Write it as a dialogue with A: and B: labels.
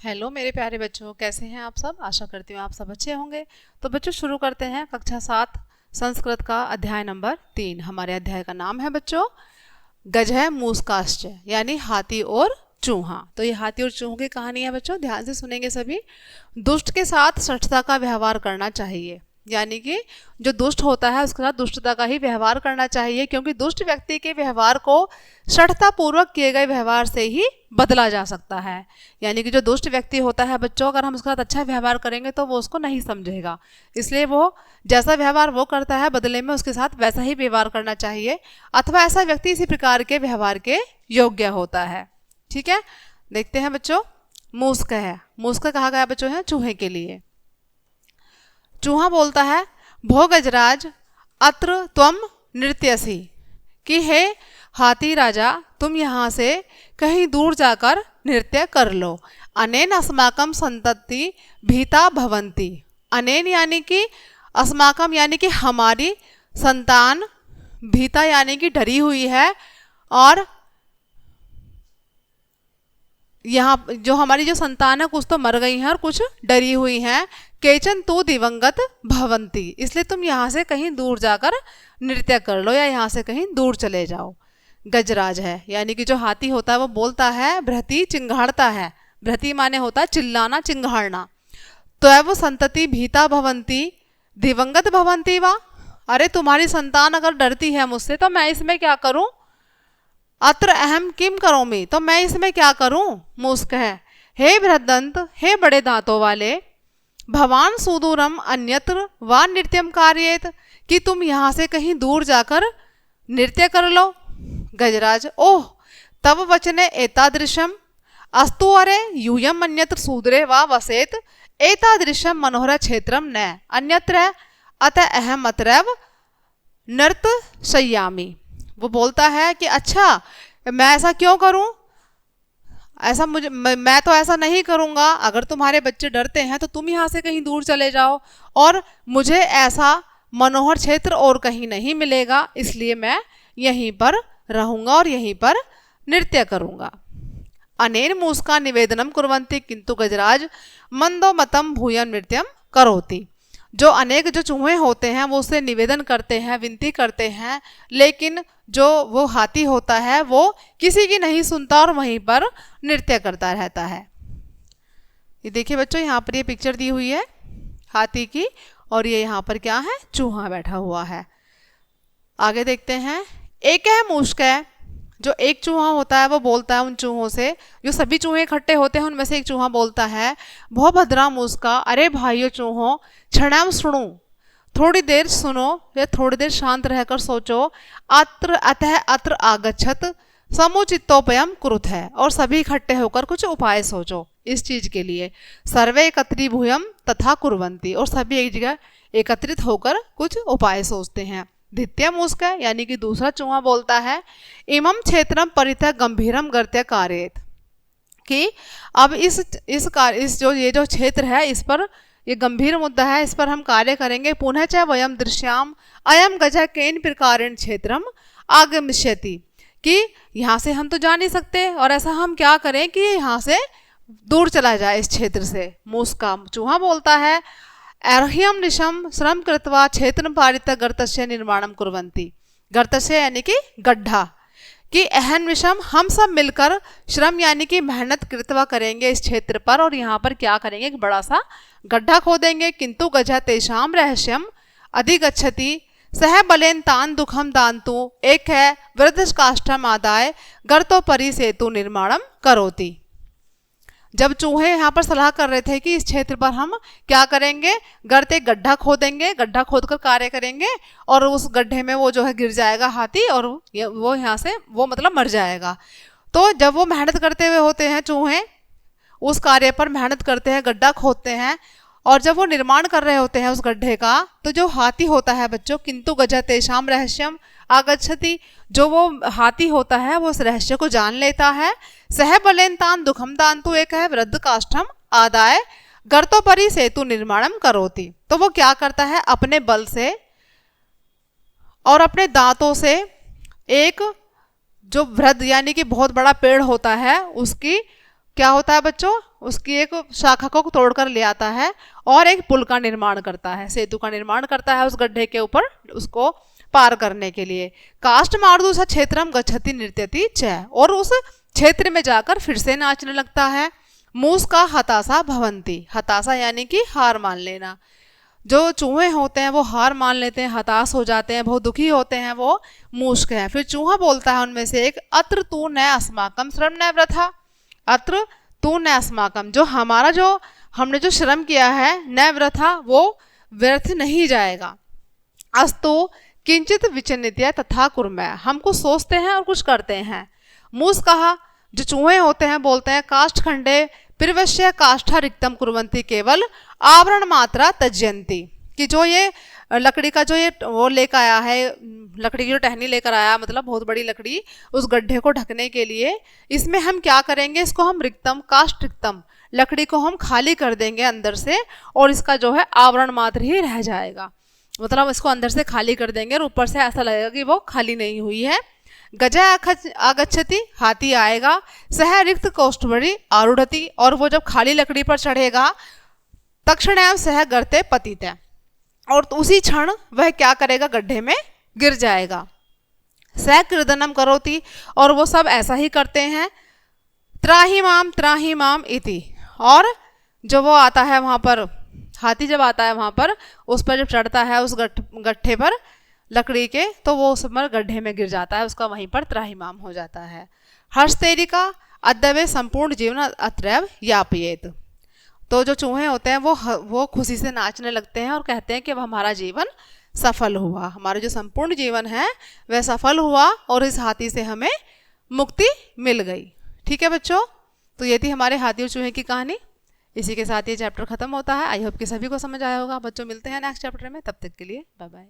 A: Hello मेरे प्यारे बच्चों, कैसे हैं आप सब। आशा करती हूँ आप सब अच्छे होंगे। तो बच्चों शुरू करते हैं कक्षा 7 संस्कृत का अध्याय नंबर 3। हमारे अध्याय का नाम है बच्चों गजह मूसकाश्च, यानी हाथी और चूहा। तो ये हाथी और चूहों की कहानी है बच्चों, ध्यान से सुनेंगे सभी। दुष्ट के साथ सठता का व्यवहार करना चाहिए, यानी कि जो दुष्ट होता है उसके साथ दुष्टता का ही व्यवहार करना चाहिए, क्योंकि दुष्ट व्यक्ति के व्यवहार को सठता पूर्वक किए गए व्यवहार से ही बदला जा सकता है। यानी कि जो दुष्ट व्यक्ति होता है बच्चों, अगर हम उसके साथ अच्छा व्यवहार करेंगे तो वो उसको नहीं समझेगा, इसलिए वो जैसा व्यवहार वो करता है बदले में उसके साथ वैसा ही व्यवहार करना चाहिए, अथवा ऐसा व्यक्ति इसी प्रकार के व्यवहार के योग्य होता है। ठीक है, देखते हैं बच्चों। मूस्क है, मूस्क कहा गया बच्चों है चूहे के लिए। चूहा बोलता है, भो गजराज अत्र त्वम नृत्यसी, कि हे हाथी राजा तुम यहाँ से कहीं दूर जाकर नृत्य कर लो। अनेन अस्माकम संतति भीता भवंती। अनेन यानी कि अस्माकम यानी कि हमारी संतान, भीता यानी कि डरी हुई है, और यहाँ जो हमारी जो संतान है कुछ तो मर गई हैं और कुछ डरी हुई हैं। केचन तो दिवंगत भवंती, इसलिए तुम यहाँ से कहीं दूर जाकर नृत्य कर लो या यहाँ से कहीं दूर चले जाओ। गजराज है, यानी कि जो हाथी होता है वो बोलता है, भ्रति चिंघाड़ता है। भ्रति माने होता है चिल्लाना, चिंघाड़ना। तो वो संतति भीता भवंती दिवंगत भवंती वा, अरे तुम्हारी संतान अगर डरती है मुझसे तो मैं इसमें क्या करूं। अत्र अहम किम करोमि, तो मैं इसमें क्या करूं। मूस्क है, हे बृहदंत, हे बड़े दांतों वाले, भवान सुदूरम अन्यत्र वा नृत्यम कार्येत, कि तुम यहाँ से कहीं दूर जाकर नृत्य कर लो। गजराज, ओह तब वचने एतादृशम अस्तु, अरे यूयम अन्यत्र सूद्रे वा वसेत एतादृशम मनोहर क्षेत्रम न अन्यत्र अतः अहम अत्रैव नर्त शय्यामि। वो बोलता है कि अच्छा मैं ऐसा क्यों करूं, ऐसा मुझे मैं तो ऐसा नहीं करूंगा। अगर तुम्हारे बच्चे डरते हैं तो तुम यहाँ से कहीं दूर चले जाओ, और मुझे ऐसा मनोहर क्षेत्र और कहीं नहीं मिलेगा, इसलिए मैं यहीं पर रहूंगा और यहीं पर नृत्य करूंगा। अनेन मूस्का निवेदनम कुर्वन्ति किंतु गजराज मंदो मतम भूयम नृत्यम करोति। जो अनेक जो चूहे होते हैं वो उससे निवेदन करते हैं, विनती करते हैं, लेकिन जो वो हाथी होता है वो किसी की नहीं सुनता और वहीं पर नृत्य करता रहता है। ये देखिए बच्चों, यहाँ पर ये पिक्चर दी हुई है हाथी की, और ये यहाँ पर क्या है, चूहा बैठा हुआ है। आगे देखते हैं। एक है मूस्क है, जो एक चूहा होता है वो बोलता है उन चूहों से, जो सभी चूहे इकट्ठे होते हैं उनमें से एक चूहा बोलता है, भो भद्रा मूस्का, अरे भाइयों चूहों, क्षणम सुनो, थोड़ी देर सुनो या थोड़ी देर शांत रहकर सोचो। अत्र अतः अत्र आगच्छत समुचितोपयम कुरुत है, और सभी इकट्ठे होकर कुछ उपाय सोचो इस चीज के लिए। सर्वे एकत्री भूयम तथा कुर्वन्ति, और सभी एक जगह एकत्रित होकर कुछ उपाय सोचते हैं। द्वितीय मूस्क है, यानी कि दूसरा चूहा बोलता है, इमम क्षेत्रम परितः गंभीरम गर्त्य कार्येत, कि अब इस जो ये जो क्षेत्र है इस पर ये गंभीर मुद्दा है, इस पर हम कार्य करेंगे। पुनः च वयम दृश्याम अयम गजः केन प्रकारेण क्षेत्रम आगमिष्यति, कि यहाँ से हम तो जा नहीं सकते, और ऐसा हम क्या करें कि यहाँ से दूर चला जाए इस क्षेत्र से। मूस्का चूहा बोलता है, अर्ह्यम निशम श्रम कृत्वा क्षेत्र पारित गर्तस्य निर्माणम कुर्वन्ति। गर्तस्य यानी कि गड्ढा, कि अहन विषम हम सब मिलकर श्रम यानी कि मेहनत कृतवा करेंगे इस क्षेत्र पर, और यहाँ पर क्या करेंगे कि बड़ा सा गड्ढा खोदेंगे। किंतु गजः तेषाम रहस्यम अधिगच्छति सह बलेन तान दुखम दान्तु, एक है वृद्ध काष्ठम आदाय गर्तो परि सेतु निर्माणम करोति। जब चूहे यहाँ पर सलाह कर रहे थे कि इस क्षेत्र पर हम क्या करेंगे, गर्ते गड्ढा खोदेंगे, गड्ढा खोदकर कार्य करेंगे, और उस गड्ढे में वो जो है गिर जाएगा हाथी, और वो यहाँ से वो मतलब मर जाएगा। तो जब वो मेहनत करते हुए होते हैं चूहे, उस कार्य पर मेहनत करते हैं, गड्ढा खोदते हैं, और जब वो निर्माण कर रहे होते हैं उस गड्ढे का, तो जो हाथी होता है बच्चों, किंतु गजः तेषाम रहस्यम आगच्छति, जो वो हाथी होता है वो उस रहस्य को जान लेता है। सह बलेन तान दुखम दान्तु, एक है वृद्ध काष्ठम आदाय गर्तो परि सेतु निर्माणम करोति। तो वो क्या करता है, अपने बल से और अपने दांतों से एक जो वृद्ध यानी कि बहुत बड़ा पेड़ होता है उसकी क्या होता है बच्चों, उसकी एक शाखा को तोड़कर ले आता है और एक पुल का निर्माण करता है, सेतु का निर्माण करता है उस गड्ढे के ऊपर उसको पार करने के लिए। काष्ठ मार्दू स क्षेत्रम गच्छति नृत्यति च, और उस क्षेत्र में जाकर फिर से नाचने लगता है। मूस का हताशा भवंती, हताशा यानी कि हार मान लेना। जो चूहे होते हैं वो हार मान लेते हैं, हताश हो जाते हैं, बहुत दुखी होते हैं, वो मूष्क हैं। फिर चूहा बोलता है उनमें से एक, अत्र तू न अस्माकम श्रम न वृथा, अत्र तू न अस्माकम, जो हमारा जो हमने जो श्रम किया है न वृथा, वो व्यर्थ नहीं जाएगा। अस्तु किंचित विचनित्य तथा कुर्मय, हम कुछ सोचते हैं और कुछ करते हैं। मूस कहा, जो चूहे होते हैं बोलते हैं, काष्ठ खंडे पिर्वश्य काष्ठा रिक्तम कुर्वन्ति केवल आवरण मात्रा तज्यंती, कि जो ये लकड़ी का जो ये वो लेकर आया है, लकड़ी की जो टहनी लेकर आया, मतलब बहुत बड़ी लकड़ी, उस गड्ढे को ढकने के लिए, इसमें हम क्या करेंगे, इसको हम रिक्तम काष्ठ रिक्तम लकड़ी को हम खाली कर देंगे अंदर से, और इसका जो है आवरण मात्र ही रह जाएगा। मतलब इसको अंदर से खाली कर देंगे और ऊपर से ऐसा लगेगा कि वो खाली नहीं हुई है। गजा आगच्छति, हाथी आएगा, सह रिक्त कौष्ठवरी आरूढ़ति, और वो जब खाली लकड़ी पर चढ़ेगा, तक्षण सह गर्ते पतित, और तो उसी क्षण वह क्या करेगा, गड्ढे में गिर जाएगा। सह कृदनम करोति, और वो सब ऐसा ही करते हैं। त्राही माम इति, और जो वो आता है वहाँ पर, हाथी जब आता है वहाँ पर, उस पर जब चढ़ता है उस गड्ढे पर लकड़ी के, तो वो उस पर गड्ढे में गिर जाता है, उसका वहीं पर त्राहिमाम हो जाता है। हर्षतेरिका अद्यवे संपूर्ण जीवन अत्रैव यापयेत, तो जो चूहे होते हैं वो खुशी से नाचने लगते हैं और कहते हैं कि वह हमारा जीवन सफल हुआ, हमारा जो संपूर्ण जीवन है वह सफल हुआ और इस हाथी से हमें मुक्ति मिल गई। ठीक है बच्चों, तो ये थी हमारे हाथी और चूहे की कहानी। इसी के साथ ये चैप्टर खत्म होता है। आई होप कि सभी को समझ आया होगा। बच्चों मिलते हैं नेक्स्ट चैप्टर में, तब तक के लिए बाय बाय।